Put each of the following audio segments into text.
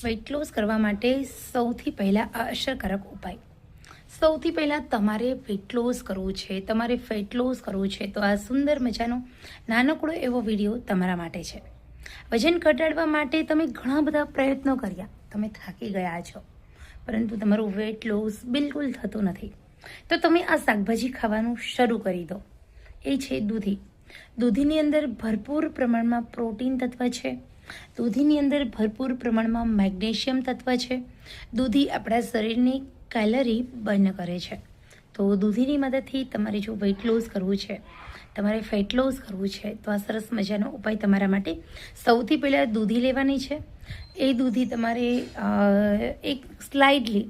Weight loss કરવા માટે સૌથી પહેલાં આ અસરકારક ઉપાય. સૌથી પહેલાં તમારે વેઇટ લોસ કરવું છે, તમારે ફેટ લોસ કરવું છે, તો આ સુંદર મજાનો નાનકડો એવો વિડીયો તમારા માટે છે. વજન ઘટાડવા માટે તમે ઘણા બધા પ્રયત્નો કર્યા, તમે થાકી ગયા છો, પરંતુ તમારું વેઇટ લોસ બિલકુલ થતું નથી. તો તમે આ શાકભાજી ખાવાનું શરૂ કરી દો. એ છે દૂધી. દૂધીની અંદર ભરપૂર પ્રમાણમાં પ્રોટીન તત્વ છે, દૂધીની અંદર ભરપૂર પ્રમાણમાં મેગ્નેશિયમ તત્વ છે. દૂધી આપણા શરીરની કેલરી બર્ન કરે છે. તો દૂધીની મદદથી તમારે જો વેઇટ લોસ કરવું છે, તમારે ફેટ લોસ કરવું છે, તો આ સરસ મજાનો ઉપાય તમારા માટે. સૌથી પહેલાં દૂધી લેવાની છે. એ દૂધી તમારે એક સ્લાઇડલી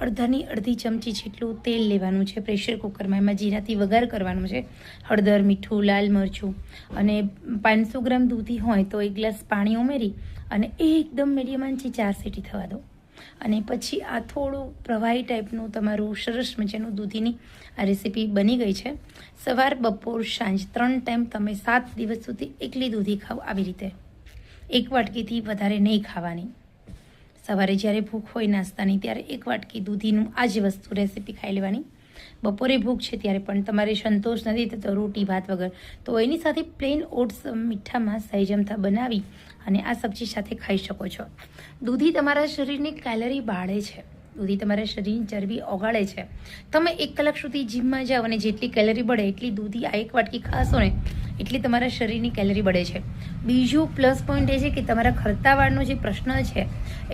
અડધી ચમચી જેટલું તેલ લેવાનું છે પ્રેશર કુકરમાં. એમાં જીરાથી વઘાર કરવાનું છે. હળદર, મીઠું, લાલ મરચું અને 500 ગ્રામ દૂધી હોય તો 1 ગ્લાસ પાણી ઉમેરી અને એકદમ મીડિયમ આંચે 4 સીટી થવા દો. અને પછી આ થોડું પ્રવાહી ટાઈપનું તમારું સરસ મજાનું દૂધીની આ રેસીપી બની ગઈ છે. સવાર, બપોર, સાંજ 3 ટાઈમ તમે 7 દિવસ સુધી એકલી દૂધી ખાઓ. આવી રીતે 1 વાટકીથી વધારે નહીં ખાવાની. સવારે જ્યારે ભૂખ હોય નાસ્તાની ત્યારે 1 વાટકી દૂધીનું આ જ વસ્તુ રેસીપી ખાઈ લેવાની. બપોરે ભૂખ છે ત્યારે પણ તમારે સંતોષ નથી થતો રોટી ભાત વગર, તો એની સાથે પ્લેન ઓટ્સ મીઠામાં સહેજમથા બનાવી અને આ સબ્જી સાથે ખાઈ શકો છો. દૂધી તમારા શરીરની કેલરી બાળે છે, દૂધી તમારા શરીરની ચરબી ઓગાળે છે. તમે 1 કલાક સુધી જીમમાં જાઓ અને જેટલી કેલરી બળે એટલી દૂધી આ 1 વાટકી ખાશો ને એટલી તમારા શરીરની કેલરી બળે છે. બીજું પ્લસ પોઈન્ટ એ છે કે તમારા ખરતા વાળનો જે પ્રશ્ન છે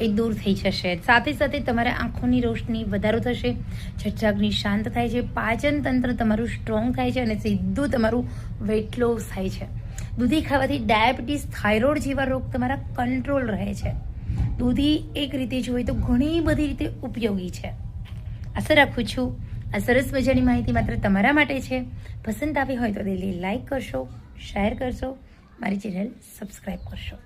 એ દૂર થઈ જશે. સાથે સાથે તમારા આંખોની રોશની વધારો થશે, છટછાગની શાંત થાય છે, પાચન તંત્ર તમારું સ્ટ્રોંગ થાય છે અને સીધું તમારું વેઇટ લોસ થાય છે. દૂધી ખાવાથી ડાયાબિટીસ, થાઇરોઇડ જેવા રોગ તમારા કંટ્રોલ રહે છે. દૂધી એક રીતે જોઈએ તો ઘણી બધી રીતે ઉપયોગી છે. આશા રાખું છું આ સરસ મજાની માહિતી માત્ર તમારા માટે છે. પસંદ આવી હોય તો દિલથી લાઈક કરશો, શેર કરશો, મારી ચેનલ સબસ્ક્રાઈબ કરશો.